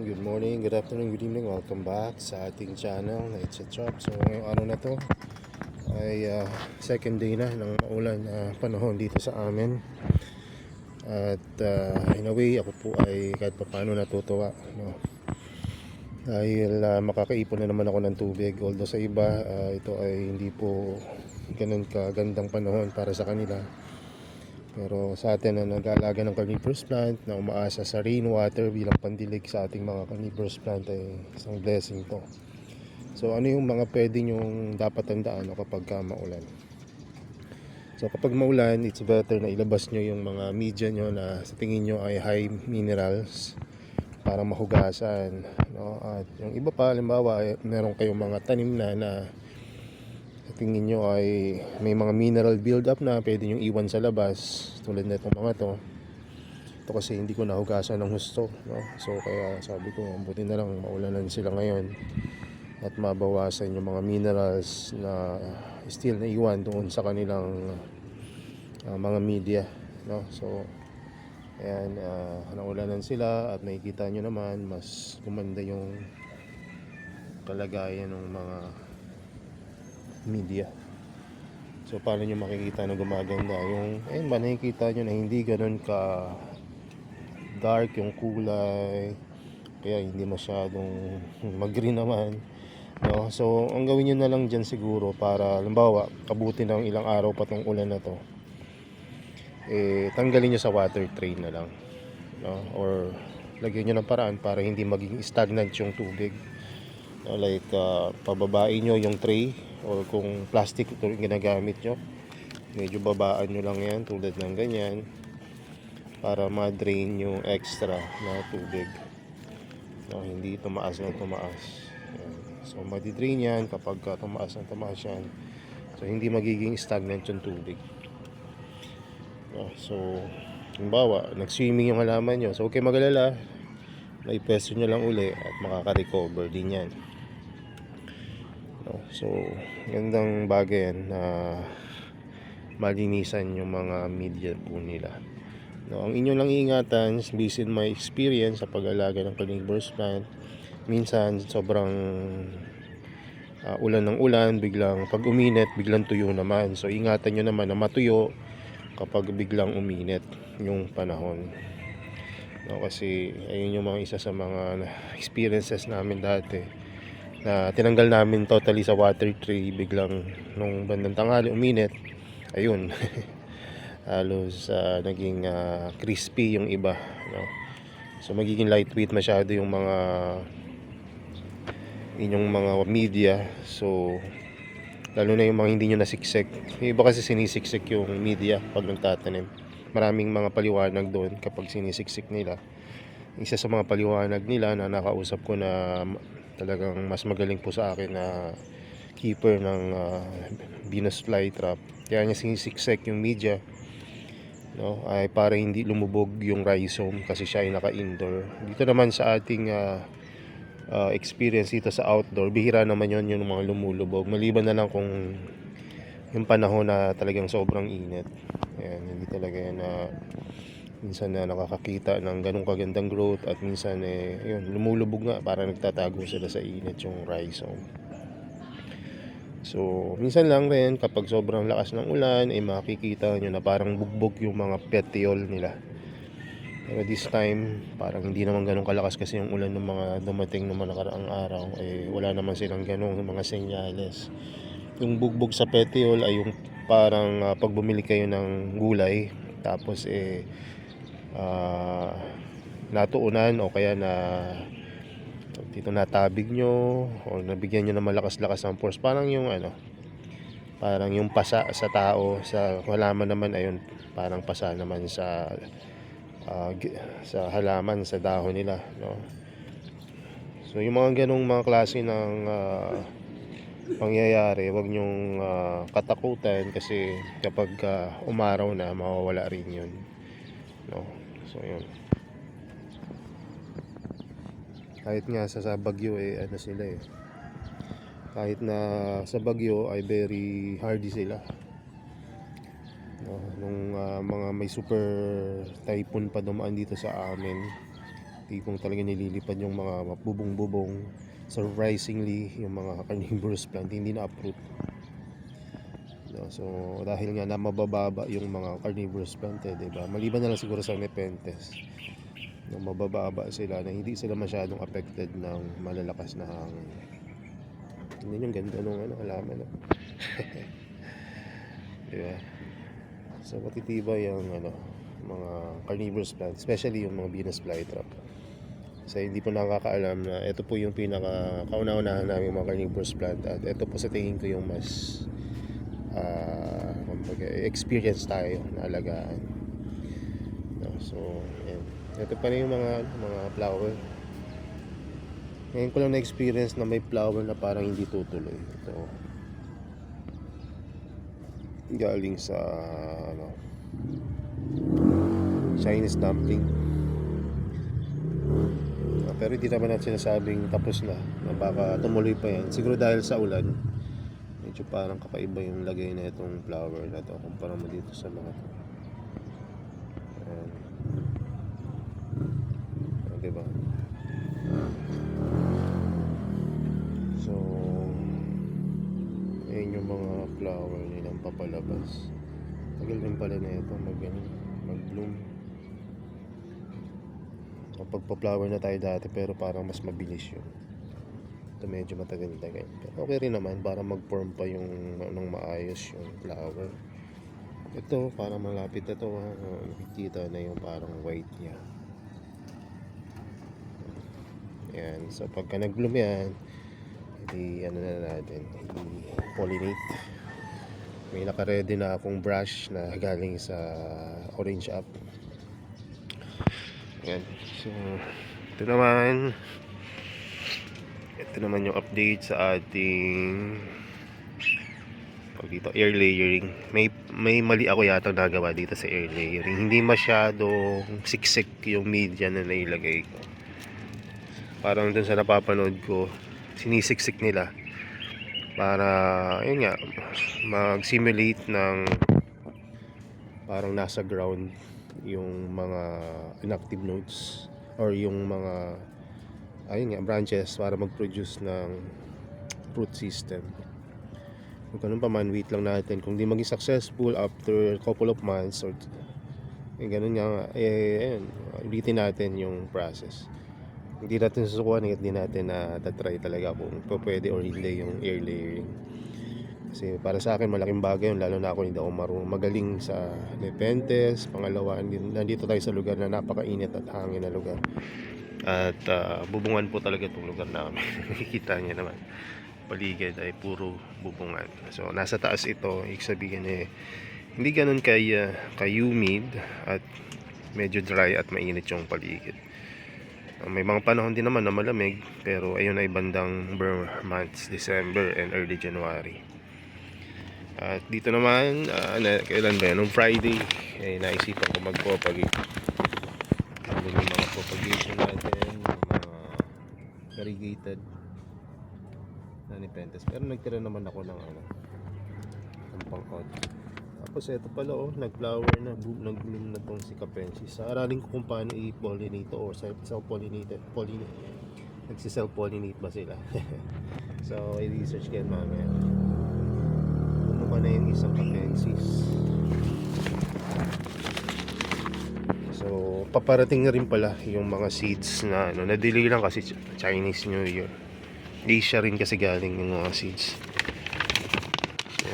Ayan, good morning, good afternoon, good evening. Welcome back sa ating channel na It's a Chop. So ngayong araw na to ay second day na ng maulan na panahon dito sa amin. At in a way, ako po ay kahit pa paano natutuwa, no? Dahil makakaipon na naman ako ng tubig. Although sa iba, ito ay hindi po ganun kagandang panahon para sa kanila. Pero sa atin na nag-aalaga ng carnivorous plant, na umaasa sa rainwater bilang pandilig sa ating mga carnivorous plant, ay isang blessing to. So ano yung mga pwede nyong dapat tandaan kapag maulan? So kapag maulan, it's better na ilabas nyo yung mga media nyo na sa tingin nyo ay high minerals para mahugasan, no? At yung iba pa, halimbawa meron kayong mga tanim na sa tingin nyo ay may mga mineral build up na pwede nyo iwan sa labas, tulad na itong mga to. Ito kasi hindi ko nahugasan ng husto, no? So kaya sabi ko, buti na lang maulanan sila ngayon at mabawasan yung mga minerals na still naiwan doon sa kanilang mga media, no? So ayan, naulanan sila at nakikita nyo naman mas gumanda yung kalagayan ng mga media. So paano nyo makikita na gumaganda? Yung ayun ba, nakikita nyo na hindi ganun ka dark yung kulay, kaya hindi masyadong mag-green naman, no? So ang gawin nyo na lang dyan siguro, para halimbawa kabuti ng ilang araw pa tong ulan na to, tanggalin nyo sa water tray na lang, no? Or lagyan nyo ng paraan para hindi maging stagnant yung tubig, no? Like pababain nyo yung tray, or kung plastic ito yung ginagamit nyo, medyo babaan nyo lang yan tulad ng ganyan para ma-drain yung extra na tubig, no? Hindi tumaas na tumaas. Ayan. So madi-drain yan kapag tumaas na tumaas yan, so hindi magiging stagnant yung tubig. So halimbawa nag-swimming yung halaman nyo, so huwag kayo mag-alala, may pwesto nyo lang uli at makaka-recover din yan, no? So gandang bagay yan na malinisan yung mga media po nila, no? Ang inyo lang ingatan, based on my experience sa pag-alaga ng carnivorous plant, minsan sobrang ulan ng ulan, biglang pag uminit biglang tuyo naman. So ingatan nyo naman na matuyo kapag biglang uminit yung panahon, no? Kasi ayun yung mga isa sa mga experiences namin dati, na tinanggal namin totally sa water tray, biglang nung bandang tanghali uminit, ayun. Halos naging crispy yung iba, no? So magiging lightweight masyado yung mga inyong mga media. So lalo na yung mga hindi nyo nasiksik. Yung iba kasi sinisiksik yung media pag nagtatanim. Maraming mga paliwanag doon kapag sinisiksik nila. Isa sa mga paliwanag nila na nakausap ko na talagang mas magaling po sa akin na keeper ng Venus flytrap, kaya niya sinisiksik yung media, no, ay para hindi lumubog yung rhizome kasi siya ay naka-indoor. Dito naman sa ating experience dito sa outdoor, bihira naman yon yung mga lumulubog, maliban na lang kung yung panahon na talagang sobrang init. Ayan, hindi talaga yan na minsan na nakakakita ng ganong kagandang growth, at minsan yun, lumulubog nga, para nagtatago sila sa init yung rhizome. So minsan lang rin kapag sobrang lakas ng ulan, makikita nyo na parang bugbog yung mga petiole nila. Pero this time, parang hindi naman ganun kalakas kasi yung ulan ng mga dumating ng mga nakaraang araw. Wala naman silang ganung mga senyales. Yung bugbog sa petiole ay yung parang pag bumili kayo ng gulay, tapos natuunan o kaya na dito natabig nyo o nabigyan nyo ng malakas-lakas ng force, parang yung parang yung pasa sa tao, sa halaman naman ayun, parang pasa naman sa halaman, sa dahon nila, no? So yung mga ganong mga klase ng pangyayari, wag nyong katakutan, kasi kapag umaraw na, mawawala rin yun, no? So yun, kahit nga sa bagyo sila kahit na sa bagyo ay very hardy sila, no? Nung mga may super typhoon pa dumaan dito sa amin, tipong talaga nililipad yung mga bubong-bubong. Surprisingly, yung mga carnivorous plant hindi na-uproot. No, so dahil nga na mabababa yung mga carnivorous plant, diba? Maliban na lang siguro sa nepenthes, no, mabababa sila na hindi sila masyadong affected ng malalakas na hangin. Hindi yung ganda nung alaman, no? Diba? So matitibay yung mga carnivorous plants, especially yung mga Venus flytrap. So hindi po nakakaalam na ito po yung pinaka kauna-unahan namin mga carnivorous plant, at ito po sa tingin ko yung mas experience tayo na alagaan. No, so yan. Ito pa rin yung mga flower. Ngayon ko lang na-experience na may flower na parang hindi tutuloy. Ito galing sa Chinese dumpling. Pero hindi naman natin sinasabing tapos na baka tumuloy pa yan. Siguro dahil sa ulan, medyo parang kakaiba yung lagay na itong flower na to kumpara mo dito sa mga to. Ayan. Diba? So ayun yung mga flower nilang papalabas. Tagal rin pala na ito mag-bloom. Pagpa-flower na tayo dati, pero parang mas mabilis yun. Ito medyo matagal-tagal. Pero okay rin naman para mag-form pa yung maayos yung flower. Ito parang malapit na ito, nakikita na yung parang white niya. Yan. So pagka nag-bloom yan, na natin, i-pollinate. May naka-ready na akong brush na galing sa Orange App. Yan. So ito naman yung update sa ating dito, air layering. May mali ako yata nagawa dito sa air layering. Hindi masyadong siksik yung media na nailagay ko. Parang dun sa napapanood ko, sinisiksik nila para yun nga mag-simulate ng parang nasa ground yung mga inactive nodes or yung mga branches para mag-produce ng fruit system. Kung ganun pa man, wait lang natin. Kung di maging successful after a couple of months or ganun nga, ulitin natin yung process. Hindi natin susukuan, hindi natin tatry talaga kung pwede or hindi yung air layering. Kasi para sa akin malaking bagay yun, lalo na ako hindi ako magaling sa nepenthes. Pangalawa, nandito tayo sa lugar na napakainit at hangin na lugar. At bubungan po talaga itong lugar namin. Nakikita niyo naman, paligid ay puro bubungan. So nasa taas ito, ibig sabihin hindi ganun humid at medyo dry at mainit yung paligid. May mga panahon din naman na malamig, pero ayun ay bandang months, December and early January. At dito naman, kailan ba yan? Nung Friday, naisipan ko mag-propagate. Yung mga propagation natin, mga variegated na nepenthes. Pero nagtira naman ako ng pang-odd. Tapos ito pala nag-flower na, nag-bloom na tong si Capensis. Aralin ko kung paano i-pollinate o self-pollinate. Nagsi-self-pollinate ba sila? So, i-research kayo mamaya. Kumuha na yung isang Capensis. So, paparating na rin pala yung mga seeds na na-delay lang kasi Chinese New Year. Asia rin kasi galing yung mga seeds. So,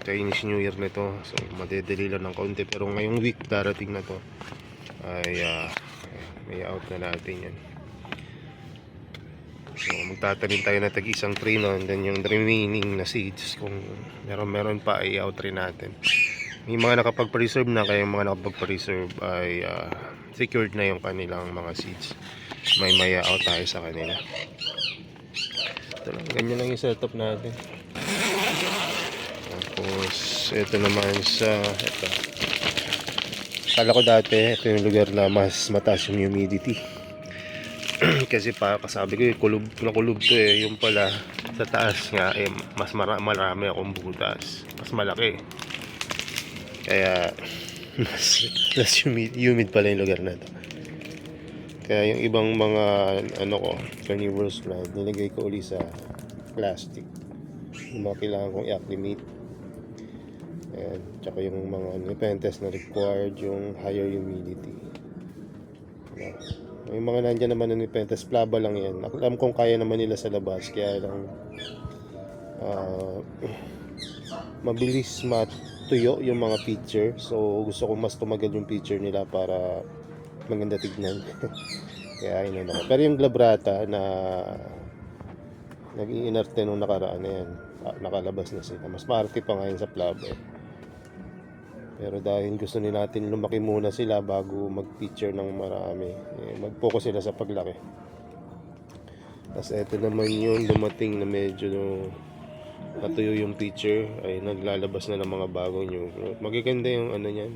Chinese New Year nito, so madedeli lang ng kaunti, pero ngayong week darating na to ay may out na natin yan. So magtatanim tayo na tag-isang tray and then yung remaining na seeds kung meron pa ay out rin natin. May mga nakapag-preserve na, kaya yung mga nakapag-preserve ay secured na yung kanilang mga seeds. May out tayo sa kanila. Ito lang, ganyan lang yung setup natin. Tapos ito naman ito. Kala ko dati ito yung lugar na mas mataas yung humidity. Kasi kasabi ko kulob to yung pala sa taas nga mas marami akong butas, mas malaki. Kaya mas humid pala yung lugar na to. Kaya yung ibang mga ano ko, carnivorous plant, nilagay ko uli sa plastic. Yung mga kailangan kong i-acclimate. Ayan. Tsaka yung mga nepenthes na required yung higher humidity. Ayan. Yung mga nandyan naman na nepenthes, plaba lang yan. Alam kong kaya naman nila sa labas, kaya lang mabilis matuyo yung mga picture. So gusto ko mas tumagal yung picture nila para maganda tignan. Kaya yun ako. Pero yung glabrata na nag-iinarte nung nakaraan na yan, nakalabas na sila. Mas maarte pa ngayon sa flabber. Pero dahil gusto nila natin lumaki muna sila bago mag-picture ng marami, mag-focus sila sa paglaki. Tapos eto naman yung dumating na medyo natuyo yung picture, ay naglalabas na ng mga bagong new growth. Magaganda yung ano niyan.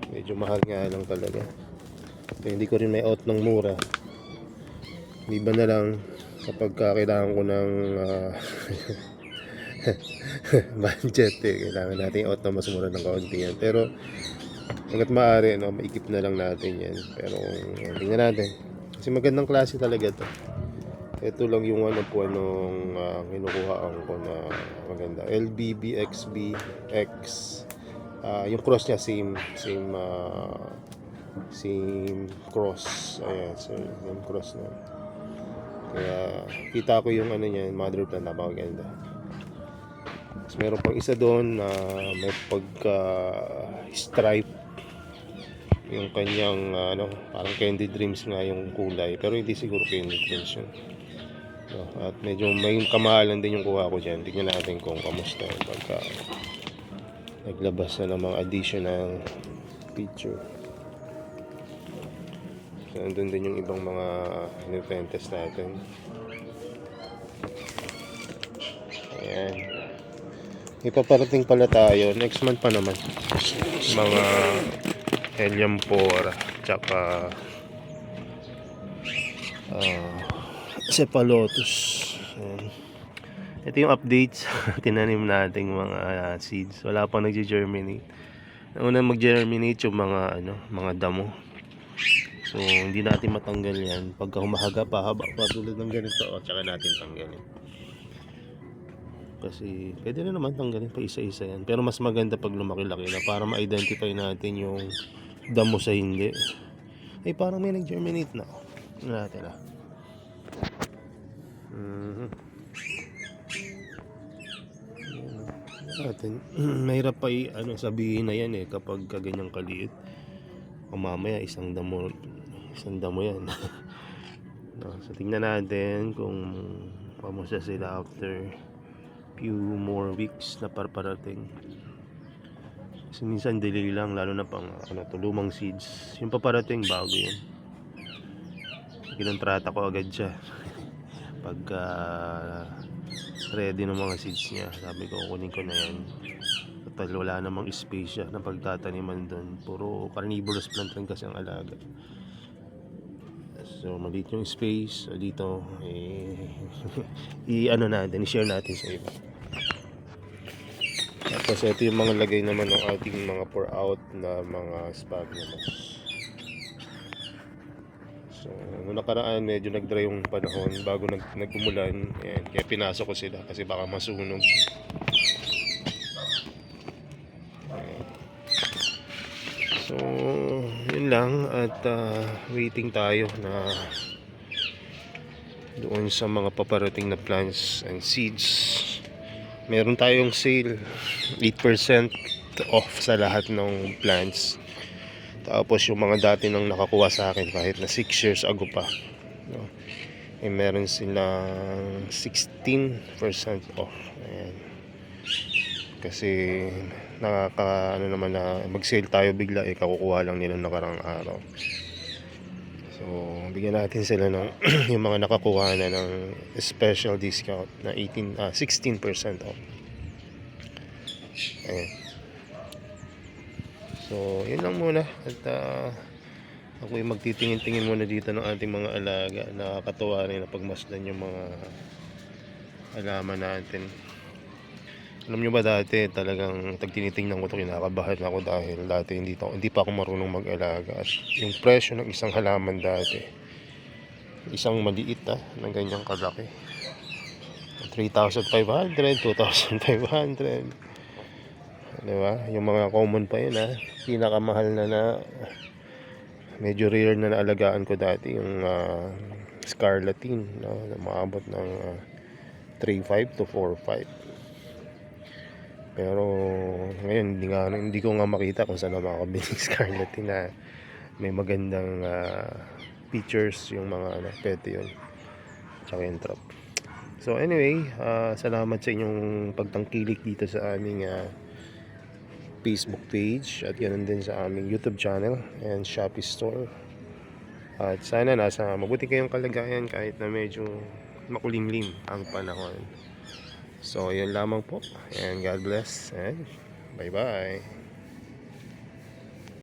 Medyo mahal nga lang talaga. So, hindi ko rin may out ng mura. Iba na lang kapag kailangan ko ng budget kailangan natin out na mas mura ng kaunti yan. Pero hanggat maaari, maikip na lang natin yan. Pero tingnan natin. Kasi magandang klase talaga to. Ito lang yung one of one nung kinukuhaan ko na maganda. LBB XB X. Yung cross niya same cross. Ayan, same cross na. Kaya kita ko yung ano niya, mother plant, napakaganda. Tapos meron pang isa doon na may pagka stripe yung kanyang parang candy dreams nga yung kulay, pero hindi siguro candy dreams yun. At medyo may kamahalan din yung kuha ko dyan. Tignan natin kung kamusta yung pagka naglabas na ng mga additional picture. So andun din yung ibang mga nepenthes natin. Ayan. Ipaparating pala tayo next month pa naman mga helium 4 tsaka cephalotus. Ayan. Ito yung updates. Tinanim nating mga seeds. Wala pang nag-germinate. Una mag-germinate yung mga damo. So hindi natin matanggal yan. Pagka humahaga pa, haba pa tulad ng ganito, tsaka natin tanggalin. Kasi pwede na naman tanggalin pa isa-isa yan. Pero mas maganda pag lumaki-laki na para ma-identify natin yung damo sa hindi. Ay parang may nag-germinate na. Ano natin mahirap pa sabihin na yan kapag ganyang kaliit. O mamaya isang damo yan. So tingnan natin kung pamusta sila after few more weeks na parating. Kasi minsan delay lang, lalo na pang lumang seeds. Yung paparating bago yun. Kinontrata ko agad siya pagka ready ng mga seeds niya. Sabi ko kunin ko na yan. Total wala namang space siya na pagtataniman doon. Puro carnivorous plant lang kasi ang alaga. So maliit yung space. So dito i-share natin sa iba. Tapos ito yung mga lagay naman ng ating mga pour out na mga sphagnums. So nung nakaraan medyo nag-dry yung panahon bago nag-umulan. Ayan, kaya pinasok ko sila kasi baka masunog. So yun lang at waiting tayo na doon sa mga paparating na plants and seeds. Meron tayong sale 8% off sa lahat ng plants. Tapos yung mga dati nang nakakuha sa akin kahit na 6 years ago pa, meron silang 16% off. Ayan. Kasi naman na mag-sale tayo bigla, kakukuha lang nila nakarang araw. So bigyan natin sila ng yung mga nakakuha na ng special discount na 16% off. Ayan. So yun lang muna at ako yung magtitingin-tingin muna dito ng ating mga alaga. Nakakatuwa rin na pagmasdan yung mga halaman natin. Alam nyo ba dati talagang tag tinitingnan ko 'to kinakabahan ako dahil dati hindi pa ako marunong mag-alaga at yung presyo ng isang halaman dati, isang maliit na ganyang kalaki, 3,500, 2,500, 'di ba? Yung mga common pa yun pinakamahal na medyo rare na naalagaan ko dati yung scarlatine, no? Na umaabot ng 3,500 to 4,500. Pero ngayon hindi ko nga makita kung saan na makakabili ng scarlatine na may magandang features yung mga pwede yun, tsaka yung trap. So anyway, salamat sa inyong pagtangkilik dito sa aming Facebook page at ganoon din sa aming YouTube channel and Shopee store. At sana nasa mabuti kayong kalagayan kahit na medyo makulimlim ang panahon. So yun lamang po, and God bless and bye bye.